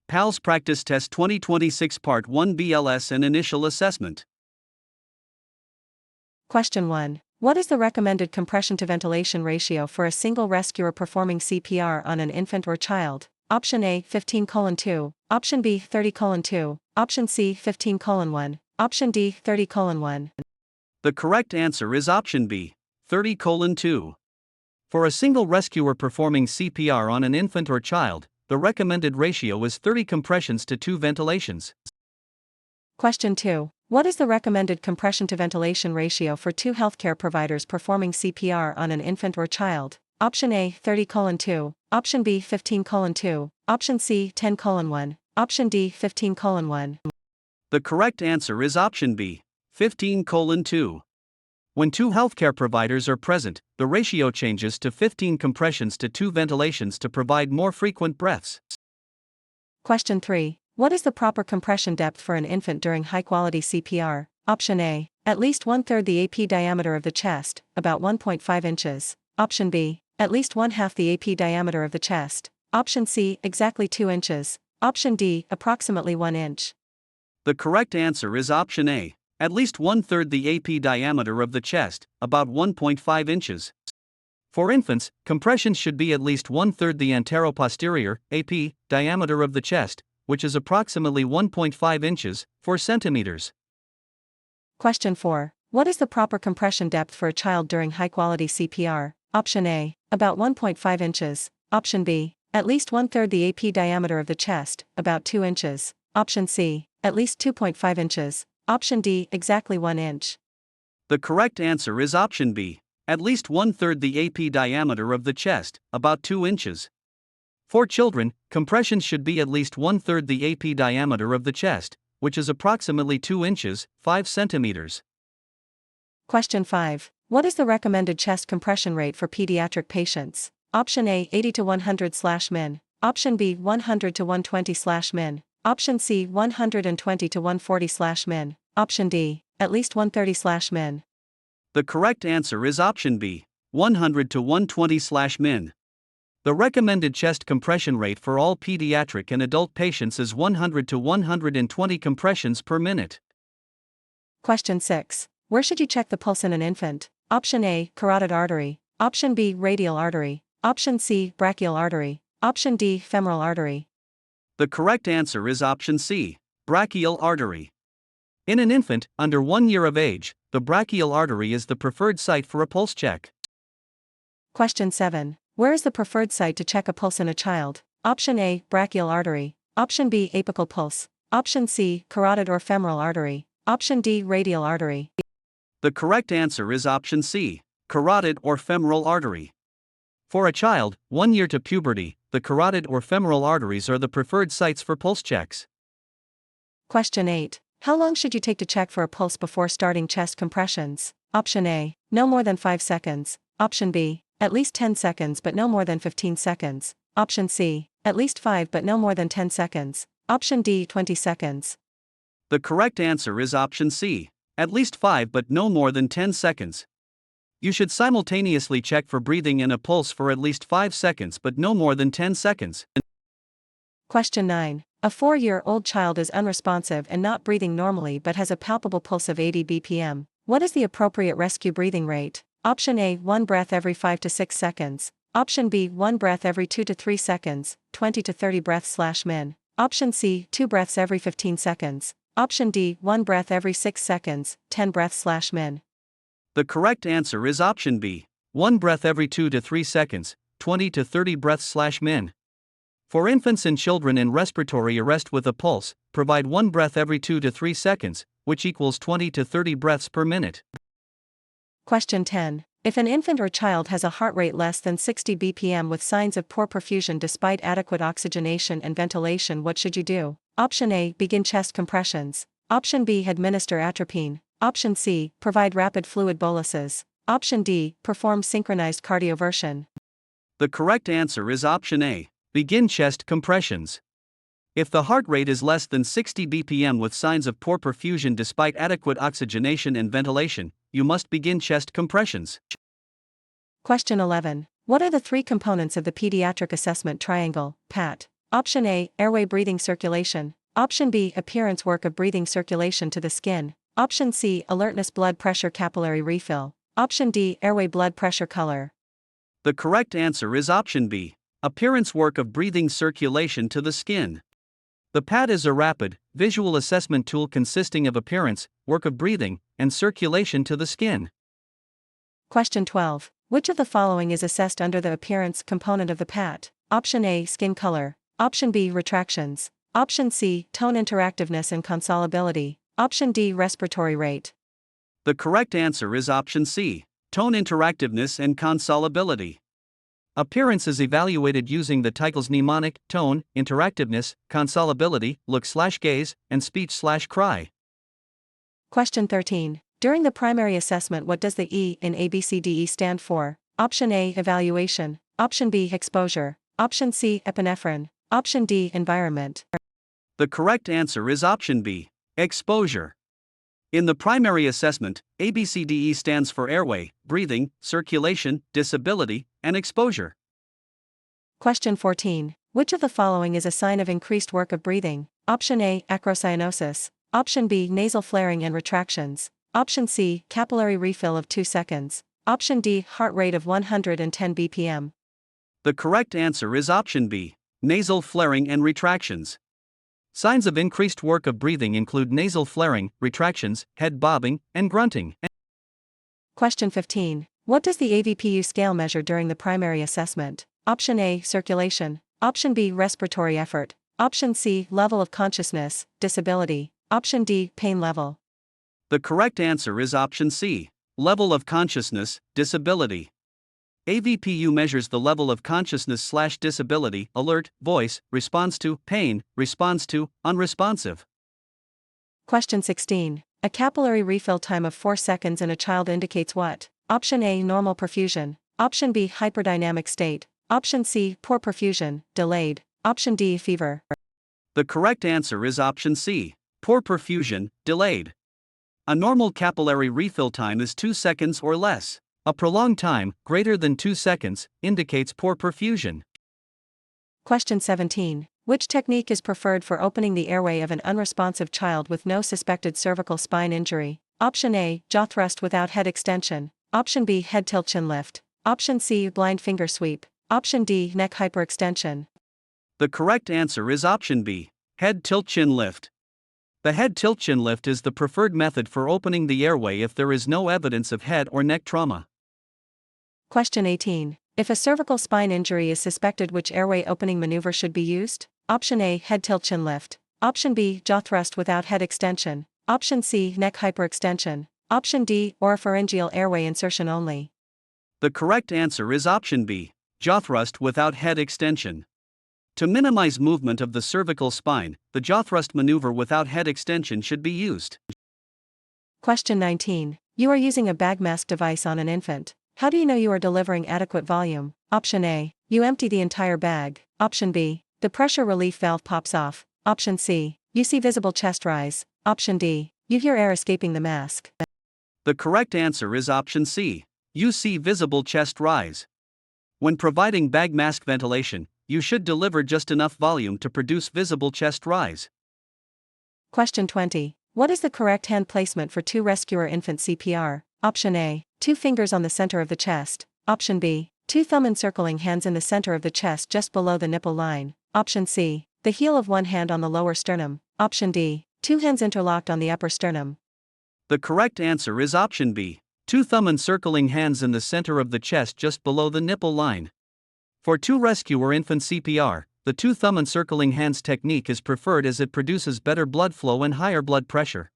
PALS Practice Test 2026 Part 1 BLS and Initial Assessment. Question 1. What is the recommended compression to ventilation ratio for a single rescuer performing CPR on an infant or child? Option A 15:2, Option B 30:2, Option C 15:1, Option D 30:1. The correct answer is option B, 30:2. For a single rescuer performing CPR on an infant or child, the recommended ratio is 30 compressions to 2 ventilations. Question 2. What is the recommended compression to ventilation ratio for 2 healthcare providers performing CPR on an infant or child? Option A 30:2, Option B 15:2, Option C 10:1, Option D 15:1. The correct answer is option B, 15:2. When 2 healthcare providers are present, the ratio changes to 15 compressions to 2 ventilations to provide more frequent breaths. Question 3. What is the proper compression depth for an infant during high-quality CPR? Option A, at least 1/3 the AP diameter of the chest, about 1.5 inches. Option B, at least 1/2 the AP diameter of the chest. Option C, exactly 2 inches. Option D, approximately 1 inch. The correct answer is option A, at least 1/3 the AP diameter of the chest, about 1.5 inches. For infants, compressions should be at least 1/3 the anteroposterior AP diameter of the chest, which is approximately 1.5 inches, 4 centimeters. Question 4. What is the proper compression depth for a child during high-quality CPR? Option A, about 1.5 inches. Option B, at least 1/3 the AP diameter of the chest, about 2 inches. Option C, at least 2.5 inches. Option D, exactly 1 inch. The correct answer is option B, at least 1/3 the AP diameter of the chest, about 2 inches. For children, compressions should be at least 1/3 the AP diameter of the chest, which is approximately 2 inches, 5 centimeters. Question 5. What is the recommended chest compression rate for pediatric patients? Option A 80 to 100/min. Option B 100 to 120/min. Option C 120 to 140/min. Option D, at least 130/min. The correct answer is option B, 100 to 120/min. The recommended chest compression rate for all pediatric and adult patients is 100 to 120 compressions per minute. Question 6. Where should you check the pulse in an infant? Option A, carotid artery. Option B, radial artery. Option C, brachial artery. Option D, femoral artery. The correct answer is option C, brachial artery. In an infant under 1 year of age, the brachial artery is the preferred site for a pulse check. Question 7. Where is the preferred site to check a pulse in a child? Option A, brachial artery. Option B, apical pulse. Option C, carotid or femoral artery. Option D, radial artery. The correct answer is option C, carotid or femoral artery. For a child, 1 year to puberty, the carotid or femoral arteries are the preferred sites for pulse checks. Question 8. How long should you take to check for a pulse before starting chest compressions? Option A, no more than 5 seconds. Option B, at least 10 seconds but no more than 15 seconds. Option C, at least 5 but no more than 10 seconds. Option D, 20 seconds. The correct answer is option C, at least 5 but no more than 10 seconds. You should simultaneously check for breathing and a pulse for at least 5 seconds but no more than 10 seconds. Question 9. A 4-year-old child is unresponsive and not breathing normally but has a palpable pulse of 80 bpm. What is the appropriate rescue breathing rate? Option A, 1 breath every 5 to 6 seconds. Option B, 1 breath every 2 to 3 seconds, 20 to 30 breaths/min. Option C, 2 breaths every 15 seconds. Option D, 1 breath every 6 seconds, 10 breaths/min. The correct answer is option B, 1 breath every 2 to 3 seconds, 20 to 30 breaths/min. For infants and children in respiratory arrest with a pulse, provide 1 breath every 2 to 3 seconds, which equals 20 to 30 breaths per minute. Question 10. If an infant or child has a heart rate less than 60 bpm with signs of poor perfusion despite adequate oxygenation and ventilation, what should you do? Option A, begin chest compressions. Option B, administer atropine. Option C, provide rapid fluid boluses. Option D, perform synchronized cardioversion. The correct answer is option A, begin chest compressions. If the heart rate is less than 60 bpm with signs of poor perfusion despite adequate oxygenation and ventilation, you must begin chest compressions. Question 11. What are the 3 components of the pediatric assessment triangle, PAT? Option A, airway breathing circulation. Option B, appearance work of breathing circulation to the skin. Option C, alertness blood pressure capillary refill. Option D, airway blood pressure color. The correct answer is option B, appearance work of breathing circulation to the skin. The PAD is a rapid, visual assessment tool consisting of appearance, work of breathing, and circulation to the skin. Question 12. Which of the following is assessed under the appearance component of the PAT? Option A, skin color. Option B, retractions. Option C, tone interactiveness and consolability. Option D, respiratory rate. The correct answer is option C, tone interactiveness and consolability. Appearance is evaluated using the titles mnemonic, tone, interactiveness, consolability, look/gaze, and speech/cry. Question 13. During the primary assessment, what does the E in ABCDE stand for? Option A, evaluation. Option B, exposure. Option C, epinephrine. Option D, environment. The correct answer is option B, exposure. In the primary assessment, ABCDE stands for airway, breathing, circulation, disability, and exposure. Question 14. Which of the following is a sign of increased work of breathing? Option A, acrocyanosis. Option B, nasal flaring and retractions. Option C, capillary refill of 2 seconds. Option D, heart rate of 110 bpm. The correct answer is option B, nasal flaring and retractions. Signs of increased work of breathing include nasal flaring, retractions, head bobbing, and grunting. Question 15. What does the AVPU scale measure during the primary assessment? Option A, circulation. Option B, respiratory effort. Option C, level of consciousness, disability. Option D, pain level. The correct answer is option C, level of consciousness, disability. AVPU measures the level of consciousness/disability, alert, voice, response to, pain, response to, unresponsive. Question 16. A capillary refill time of 4 seconds in a child indicates what? Option A, normal perfusion. Option B, hyperdynamic state. Option C, poor perfusion, delayed. Option D, fever. The correct answer is option C, poor perfusion, delayed. A normal capillary refill time is 2 seconds or less. A prolonged time, greater than 2 seconds, indicates poor perfusion. Question 17. Which technique is preferred for opening the airway of an unresponsive child with no suspected cervical spine injury? Option A, jaw thrust without head extension. Option B, head tilt chin lift. Option C, blind finger sweep. Option D, neck hyperextension. The correct answer is option B, head tilt chin lift. The head tilt chin lift is the preferred method for opening the airway if there is no evidence of head or neck trauma. Question 18. If a cervical spine injury is suspected, which airway opening maneuver should be used? Option A, head tilt chin lift. Option B, jaw thrust without head extension. Option C, neck hyperextension. Option D, oropharyngeal airway insertion only. The correct answer is option B, jaw thrust without head extension. To minimize movement of the cervical spine, the jaw thrust maneuver without head extension should be used. Question 19. You are using a bag mask device on an infant. How do you know you are delivering adequate volume? Option A, you empty the entire bag. Option B, the pressure relief valve pops off. Option C, you see visible chest rise. Option D, you hear air escaping the mask. The correct answer is option C, you see visible chest rise. When providing bag mask ventilation, you should deliver just enough volume to produce visible chest rise. Question 20. What is the correct hand placement for 2 rescuer infant CPR? Option A, 2 fingers on the center of the chest. Option B, 2 thumb encircling hands in the center of the chest just below the nipple line. Option C, the heel of one hand on the lower sternum. Option D, 2 hands interlocked on the upper sternum. The correct answer is option B, 2 thumb encircling hands in the center of the chest just below the nipple line. For 2 rescuer infant CPR, the 2 thumb encircling hands technique is preferred as it produces better blood flow and higher blood pressure.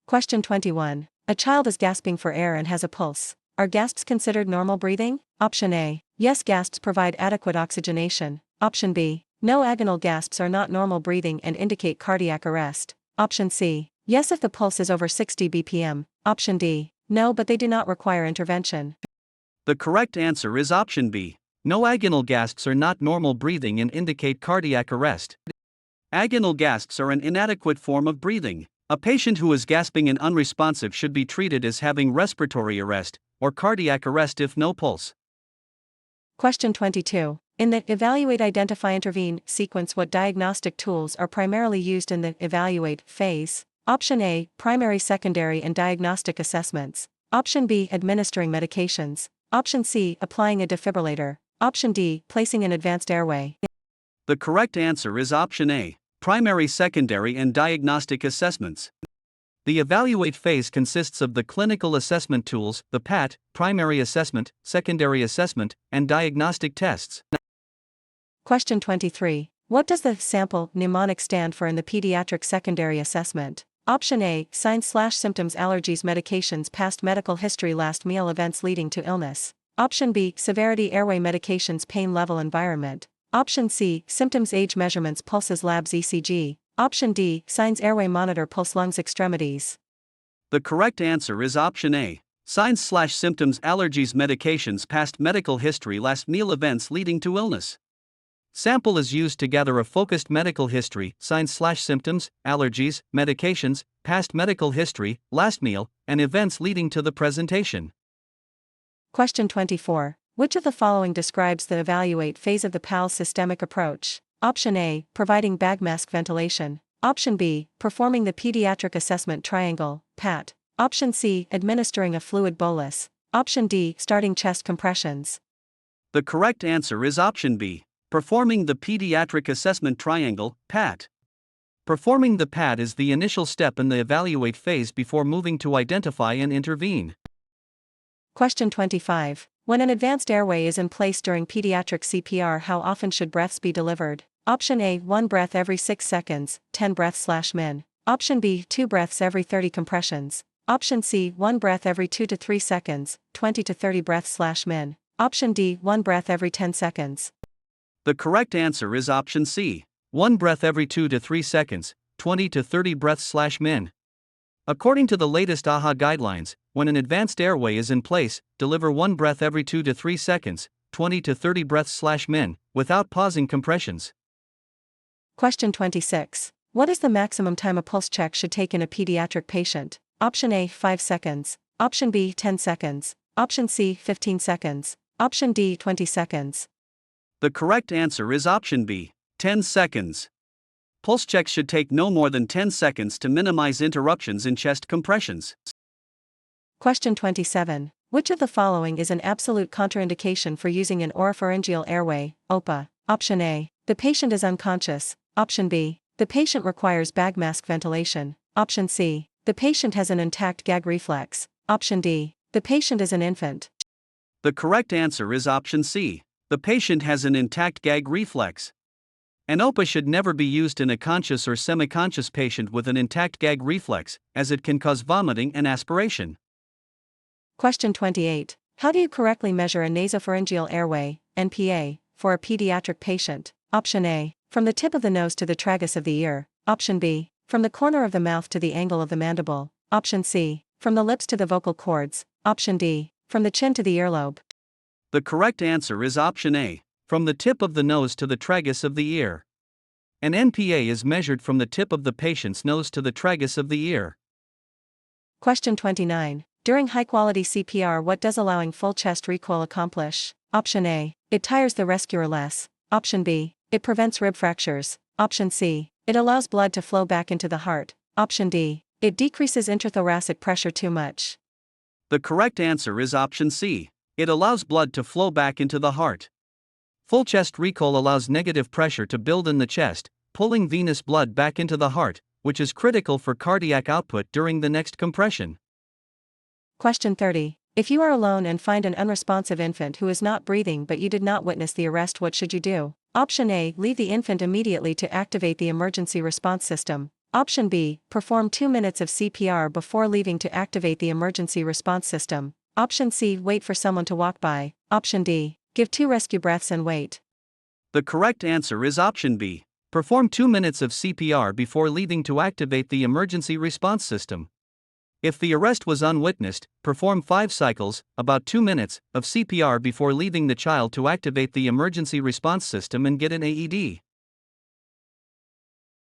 Question 21. A child is gasping for air and has a pulse. Are gasps considered normal breathing? Option A, yes, gasps provide adequate oxygenation. Option B, no, agonal gasps are not normal breathing and indicate cardiac arrest. Option C, yes, if the pulse is over 60 bpm. Option D, no, but they do not require intervention. The correct answer is option B. No, agonal gasps are not normal breathing and indicate cardiac arrest. Agonal gasps are an inadequate form of breathing. A patient who is gasping and unresponsive should be treated as having respiratory arrest or cardiac arrest if no pulse. Question 22. In the evaluate, identify, intervene sequence, what diagnostic tools are primarily used in the evaluate phase? Option A, primary, secondary, and diagnostic assessments. Option B, administering medications. Option C, applying a defibrillator. Option D, placing an advanced airway. The correct answer is option A, primary, secondary, and diagnostic assessments. The evaluate phase consists of the clinical assessment tools, the PAT, primary assessment, secondary assessment, and diagnostic tests. Question 23. What does the sample mnemonic stand for in the pediatric secondary assessment? Option A, signs/symptoms, allergies, medications, past medical history, last meal, events leading to illness. Option B, severity, airway, medications, pain level, environment. Option C, symptoms, age, measurements, pulses, labs, ECG. Option D, signs, airway, monitor, pulse, lungs, extremities. The correct answer is option A, signs/symptoms, allergies, medications, past medical history, last meal, events leading to illness. Sample is used to gather a focused medical history, signs/symptoms, allergies, medications, past medical history, last meal, and events leading to the presentation. Question 24. Which of the following describes the evaluate phase of the PALS systemic approach? Option A, providing bag mask ventilation. Option B, performing the pediatric assessment triangle, PAT. Option C, administering a fluid bolus. Option D, starting chest compressions. The correct answer is option B, performing the pediatric assessment triangle, PAT. Performing the PAT is the initial step in the evaluate phase before moving to identify and intervene. Question 25. When an advanced airway is in place during pediatric CPR, how often should breaths be delivered? Option A, 1 breath every 6 seconds, 10 breaths/min. Option B, 2 breaths every 30 compressions. Option C, 1 breath every 2 to 3 seconds, 20 to 30 breaths/min. Option D, 1 breath every 10 seconds. The correct answer is option C, 1 breath every 2 to 3 seconds, 20 to 30 breaths/min. According to the latest AHA guidelines, when an advanced airway is in place, deliver 1 breath every 2 to 3 seconds, 20 to 30 breaths/min, without pausing compressions. Question 26. What is the maximum time a pulse check should take in a pediatric patient? Option A, 5 seconds. Option B, 10 seconds. Option C, 15 seconds. Option D, 20 seconds. The correct answer is option B, 10 seconds. Pulse checks should take no more than 10 seconds to minimize interruptions in chest compressions. Question 27. Which of the following is an absolute contraindication for using an oropharyngeal airway, OPA? Option A, the patient is unconscious. Option B, the patient requires bag mask ventilation. Option C, the patient has an intact gag reflex. Option D, the patient is an infant. The correct answer is option C, the patient has an intact gag reflex. An OPA should never be used in a conscious or semi-conscious patient with an intact gag reflex, as it can cause vomiting and aspiration. Question 28. How do you correctly measure a nasopharyngeal airway, NPA, for a pediatric patient? Option A, from the tip of the nose to the tragus of the ear. Option B, from the corner of the mouth to the angle of the mandible. Option C, from the lips to the vocal cords. Option D, from the chin to the earlobe. The correct answer is option A, from the tip of the nose to the tragus of the ear. An NPA is measured from the tip of the patient's nose to the tragus of the ear. Question 29. During high-quality CPR, what does allowing full chest recoil accomplish? Option A, it tires the rescuer less. Option B, it prevents rib fractures. Option C, it allows blood to flow back into the heart. Option D, it decreases intrathoracic pressure too much. The correct answer is option C, it allows blood to flow back into the heart. Full chest recoil allows negative pressure to build in the chest, pulling venous blood back into the heart, which is critical for cardiac output during the next compression. Question 30. If you are alone and find an unresponsive infant who is not breathing but you did not witness the arrest, what should you do? Option A, leave the infant immediately to activate the emergency response system. Option B, perform 2 minutes of CPR before leaving to activate the emergency response system. Option C, wait for someone to walk by. Option D, give 2 rescue breaths and wait. The correct answer is option B, perform 2 minutes of CPR before leaving to activate the emergency response system. If the arrest was unwitnessed, perform 5 cycles, about 2 minutes, of CPR before leaving the child to activate the emergency response system and get an AED.